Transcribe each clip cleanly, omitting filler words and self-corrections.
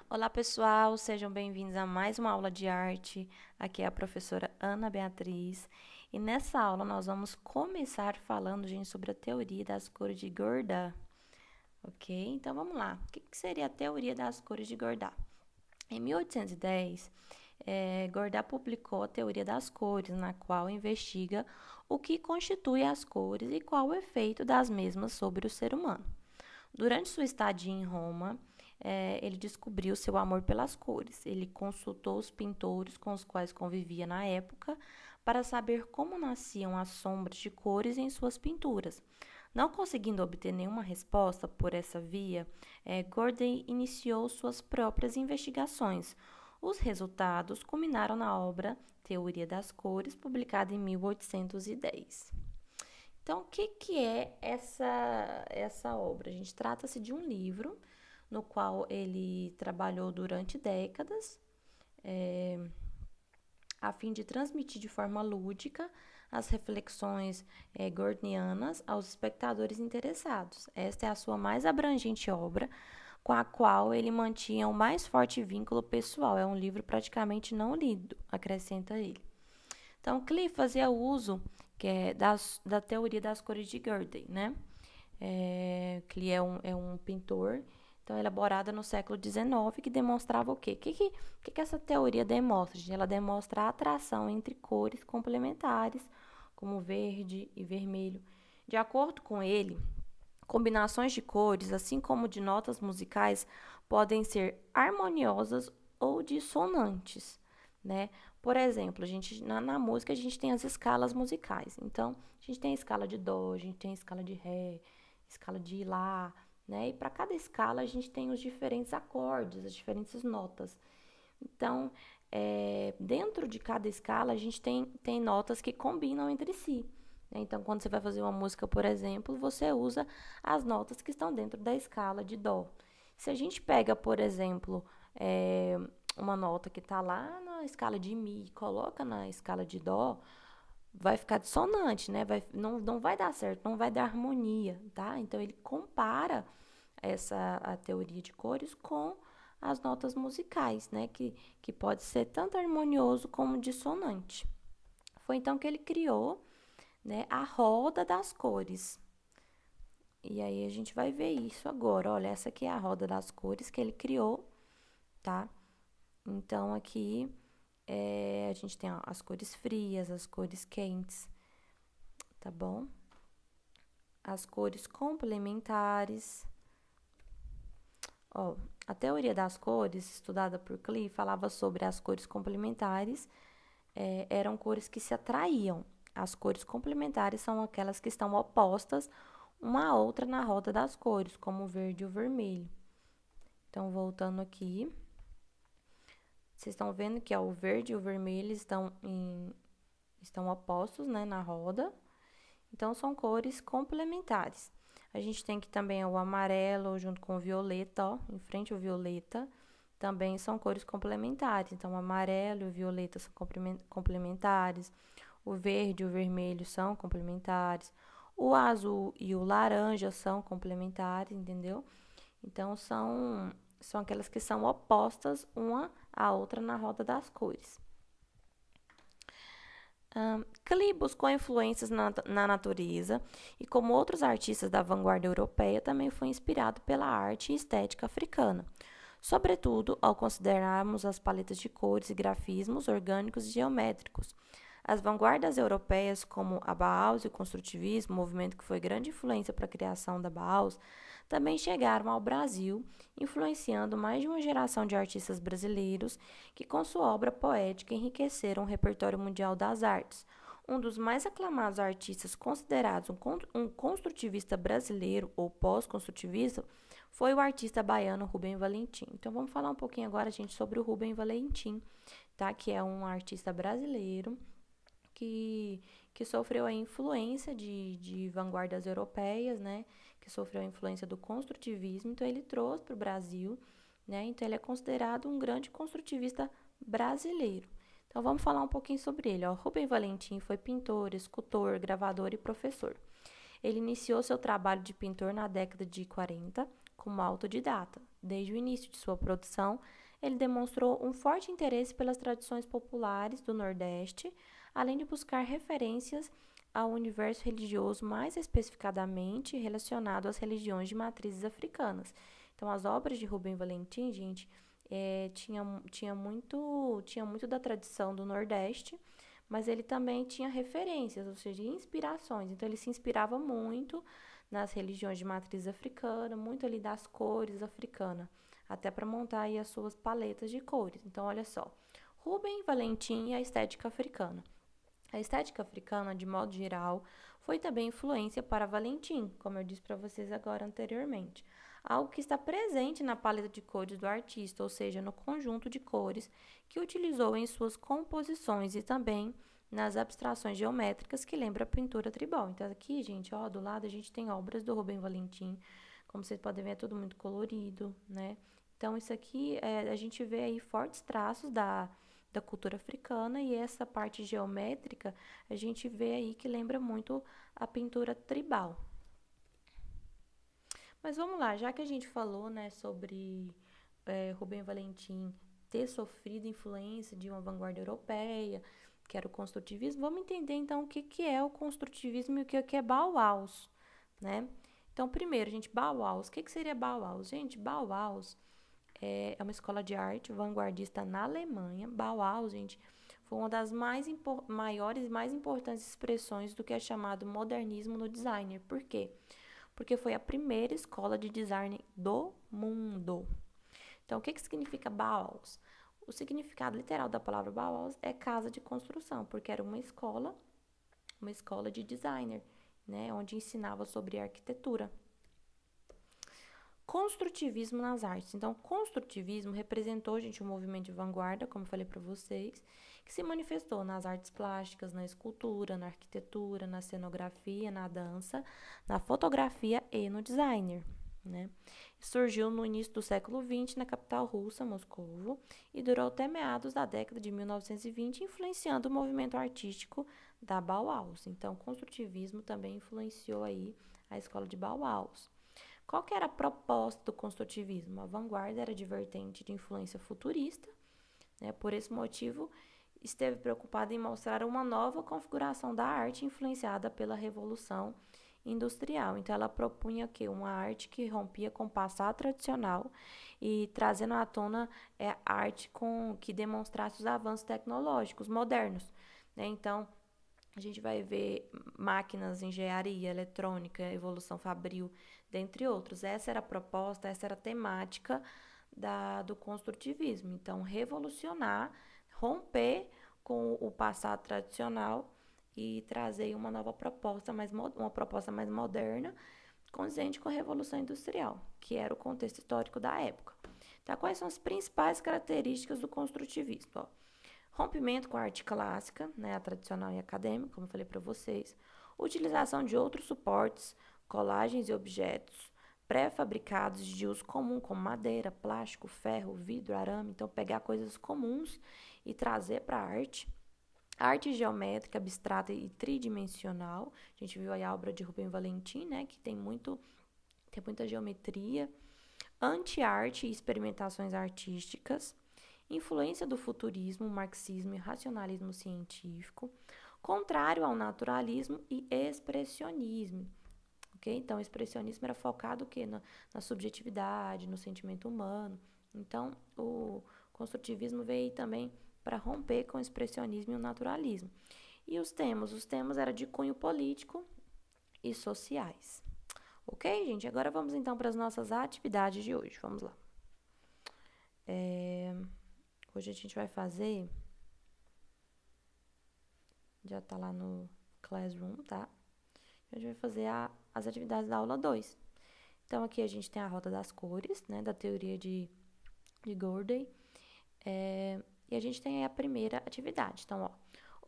Olá, pessoal, sejam bem-vindos a mais uma aula de arte. Aqui é a professora Ana Beatriz e nessa aula nós vamos começar falando, gente, sobre a teoria das cores de Godard, ok? Então vamos lá. O que seria a teoria das cores de Godard? Em 1810, Godard publicou a teoria das cores, na qual investiga o que constitui as cores e qual o efeito das mesmas sobre o ser humano. Durante sua estadia em Roma, ele descobriu seu amor pelas cores. Ele consultou os pintores com os quais convivia na época para saber como nasciam as sombras de cores em suas pinturas. Não conseguindo obter nenhuma resposta por essa via, Gordon iniciou suas próprias investigações. Os resultados culminaram na obra Teoria das Cores, publicada em 1810. Então, o que é essa obra? A gente trata-se de um livro no qual ele trabalhou durante décadas, a fim de transmitir de forma lúdica as reflexões gordianas aos espectadores interessados. Esta é a sua mais abrangente obra, com a qual ele mantinha o mais forte vínculo pessoal. É um livro praticamente não lido, acrescenta ele. Então, Klee fazia uso da teoria das cores de Gödel, né? Klee é um pintor, então, elaborada no século XIX, que demonstrava o quê? O que essa teoria demonstra? Ela demonstra a atração entre cores complementares, como verde e vermelho. De acordo com ele, combinações de cores, assim como de notas musicais, podem ser harmoniosas ou dissonantes, né? Por exemplo, na música a gente tem as escalas musicais. Então, a gente tem a escala de dó, a gente tem a escala de ré, escala de lá, né? E para cada escala a gente tem os diferentes acordes, as diferentes notas. Então, dentro de cada escala a gente tem notas que combinam entre si. Então, quando você vai fazer uma música, por exemplo, você usa as notas que estão dentro da escala de dó. Se a gente pega, por exemplo, uma nota que está lá na escala de mi e coloca na escala de dó, vai ficar dissonante, né? Não vai dar certo, não vai dar harmonia, tá? Então, ele compara a teoria de cores com as notas musicais, né? Que pode ser tanto harmonioso como dissonante. Foi então que ele criou, né, a roda das cores. E aí a gente vai ver isso agora. Olha, essa aqui é a roda das cores que ele criou, tá? Então, aqui a gente tem as cores frias, as cores quentes, tá bom? As cores complementares. Ó, a teoria das cores, estudada por Klee, falava sobre as cores complementares, eram cores que se atraíam. As cores complementares são aquelas que estão opostas uma à outra na roda das cores, como o verde e o vermelho. Então, voltando aqui, vocês estão vendo que o verde e o vermelho estão opostos, né, na roda. Então, são cores complementares. A gente tem aqui também o amarelo junto com o violeta, ó, em frente ao violeta. Também são cores complementares. Então, o amarelo e o violeta são complementares. O verde e o vermelho são complementares. O azul e o laranja são complementares, entendeu? Então, são aquelas que são opostas uma à outra na roda das cores. Klee buscou influências na natureza e, como outros artistas da vanguarda europeia, também foi inspirado pela arte e estética africana, sobretudo ao considerarmos as paletas de cores e grafismos orgânicos e geométricos. As vanguardas europeias, como a Bauhaus e o construtivismo, movimento que foi grande influência para a criação da Bauhaus, também chegaram ao Brasil, influenciando mais de uma geração de artistas brasileiros que, com sua obra poética, enriqueceram o repertório mundial das artes. Um dos mais aclamados artistas considerados um construtivista brasileiro ou pós-construtivista foi o artista baiano Rubem Valentim. Então, vamos falar um pouquinho agora, gente, sobre o Rubem Valentim, tá? Que é um artista brasileiro que sofreu a influência de vanguardas europeias, né? Que sofreu a influência do construtivismo, então ele trouxe para o Brasil, né? Então ele é considerado um grande construtivista brasileiro. Então vamos falar um pouquinho sobre ele. Ó. Rubem Valentim foi pintor, escultor, gravador e professor. Ele iniciou seu trabalho de pintor na década de 40 como autodidata. Desde o início de sua produção, ele demonstrou um forte interesse pelas tradições populares do Nordeste, além de buscar referências ao universo religioso mais especificadamente relacionado às religiões de matrizes africanas. Então, as obras de Rubem Valentim, gente, tinha muito da tradição do Nordeste, mas ele também tinha referências, ou seja, inspirações. Então, ele se inspirava muito nas religiões de matriz africana, muito ali das cores africanas, até para montar aí as suas paletas de cores. Então, olha só, Rubem Valentim e a estética africana. A estética africana, de modo geral, foi também influência para Valentim, como eu disse para vocês agora anteriormente. Algo que está presente na paleta de cores do artista, ou seja, no conjunto de cores que utilizou em suas composições e também nas abstrações geométricas que lembra a pintura tribal. Então, aqui, gente, ó, do lado a gente tem obras do Rubem Valentim. Como vocês podem ver, é tudo muito colorido, né? Então, isso aqui, a gente vê aí fortes traços da cultura africana, e essa parte geométrica a gente vê aí que lembra muito a pintura tribal. Mas vamos lá, já que a gente falou, né, sobre Rubem Valentim ter sofrido influência de uma vanguarda europeia, que era o construtivismo, vamos entender então o que é o construtivismo e o que é Bauhaus, né? Então, primeiro, gente, Bauhaus. O que seria Bauhaus? Gente, Bauhaus é uma escola de arte vanguardista na Alemanha. Bauhaus, gente, foi uma das maiores e mais importantes expressões do que é chamado modernismo no designer. Por quê? Porque foi a primeira escola de design do mundo. Então, o que significa Bauhaus? O significado literal da palavra Bauhaus é casa de construção, porque era uma escola de designer, né, onde ensinava sobre arquitetura. Construtivismo nas artes. Então, construtivismo representou, gente, um movimento de vanguarda, como eu falei para vocês, que se manifestou nas artes plásticas, na escultura, na arquitetura, na cenografia, na dança, na fotografia e no designer, né? Surgiu no início do século XX na capital russa, Moscou, e durou até meados da década de 1920, influenciando o movimento artístico da Bauhaus. Então, o construtivismo também influenciou aí a escola de Bauhaus. Qual que era a proposta do construtivismo? A vanguarda era de vertente de influência futurista, né? Por esse motivo, esteve preocupada em mostrar uma nova configuração da arte influenciada pela Revolução Industrial. Então, ela propunha que uma arte que rompia com o passado tradicional e trazendo à tona arte que demonstrasse os avanços tecnológicos modernos, né? Então, a gente vai ver máquinas, engenharia, eletrônica, evolução fabril, dentre outros. Essa era a proposta, essa era a temática do construtivismo. Então, revolucionar, romper com o passado tradicional e trazer uma nova proposta, uma proposta mais moderna, condizente com a Revolução Industrial, que era o contexto histórico da época. Então, quais são as principais características do construtivismo? Ó, rompimento com a arte clássica, né, a tradicional e acadêmica, como eu falei para vocês. Utilização de outros suportes, colagens e objetos pré-fabricados de uso comum, como madeira, plástico, ferro, vidro, arame. Então, pegar coisas comuns e trazer para a arte. Arte geométrica, abstrata e tridimensional. A gente viu aí a obra de Rubem Valentim, né, que tem muita geometria. Anti-arte e experimentações artísticas. Influência do futurismo, marxismo e racionalismo científico, contrário ao naturalismo e expressionismo. Okay? Então, o expressionismo era focado o quê? Na subjetividade, no sentimento humano. Então, o construtivismo veio também para romper com o expressionismo e o naturalismo. E os temas eram de cunho político e sociais. Ok, gente? Agora vamos então para as nossas atividades de hoje. Vamos lá. Hoje a gente vai fazer, já tá lá no Classroom, tá? A gente vai fazer as atividades da aula 2. Então, aqui a gente tem a roda das cores, né, da teoria de Gordey. E a gente tem aí a primeira atividade. Então, ó,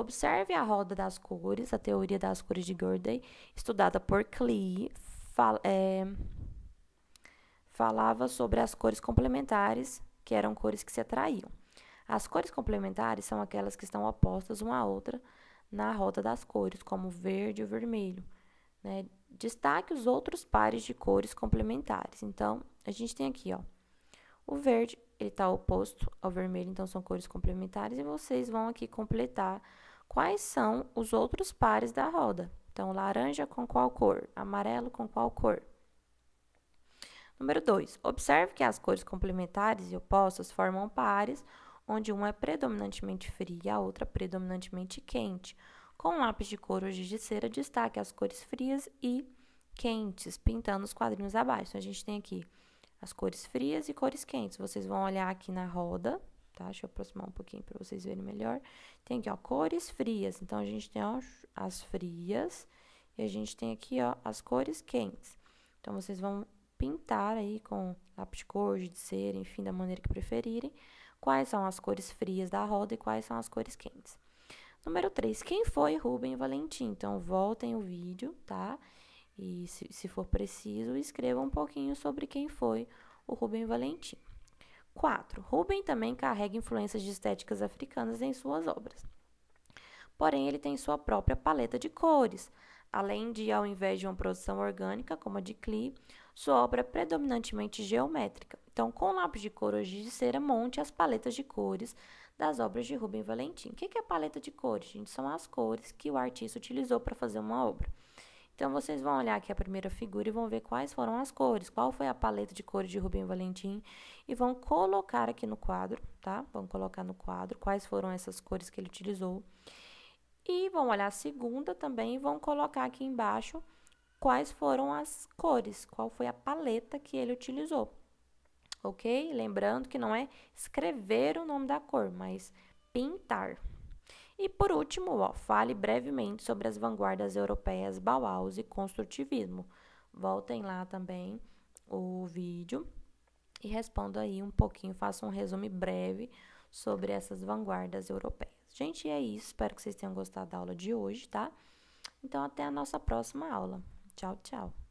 observe a roda das cores, a teoria das cores de Gordey, estudada por Klee, falava sobre as cores complementares, que eram cores que se atraíam. As cores complementares são aquelas que estão opostas uma à outra na roda das cores, como o verde e o vermelho, né? Destaque os outros pares de cores complementares. Então, A gente tem aqui, ó, o verde, ele está oposto ao vermelho, então são cores complementares, e vocês vão aqui completar quais são os outros pares da roda. Então, laranja com qual cor? Amarelo com qual cor? Número 2. Observe que as cores complementares e opostas formam pares, onde uma é predominantemente fria e a outra predominantemente quente. Com lápis de cor ou giz de cera, destaque as cores frias e quentes, pintando os quadrinhos abaixo. Então, a gente tem aqui as cores frias e cores quentes. Vocês vão olhar aqui na roda, tá? Deixa eu aproximar um pouquinho para vocês verem melhor. Tem aqui, ó, cores frias. Então, a gente tem, ó, as frias e a gente tem aqui, ó, as cores quentes. Então, vocês vão pintar aí com lápis de cor, giz de cera, enfim, da maneira que preferirem, quais são as cores frias da roda e quais são as cores quentes. Número 3, quem foi Rubem Valentim? Então, voltem o vídeo, tá? E, se for preciso, escreva um pouquinho sobre quem foi o Rubem Valentim. 4. Rubem também carrega influências de estéticas africanas em suas obras. Porém, ele tem sua própria paleta de cores, além de, ao invés de uma produção orgânica, como a de Klee, sua obra é predominantemente geométrica. Então, com lápis de cor ou giz de cera, monte as paletas de cores das obras de Rubem Valentim. O que é paleta de cores, gente? São as cores que o artista utilizou para fazer uma obra. Então, vocês vão olhar aqui a primeira figura e vão ver quais foram as cores, qual foi a paleta de cores de Rubem Valentim e vão colocar aqui no quadro, tá? Vão colocar no quadro quais foram essas cores que ele utilizou. E vão olhar a segunda também e vão colocar aqui embaixo quais foram as cores, qual foi a paleta que ele utilizou, ok? Lembrando que não é escrever o nome da cor, mas pintar. E por último, ó, fale brevemente sobre as vanguardas europeias Bauhaus e construtivismo. Voltem lá também o vídeo e responda aí um pouquinho, faça um resumo breve sobre essas vanguardas europeias. Gente, é isso. Espero que vocês tenham gostado da aula de hoje, tá? Então, até a nossa próxima aula. Tchau, tchau.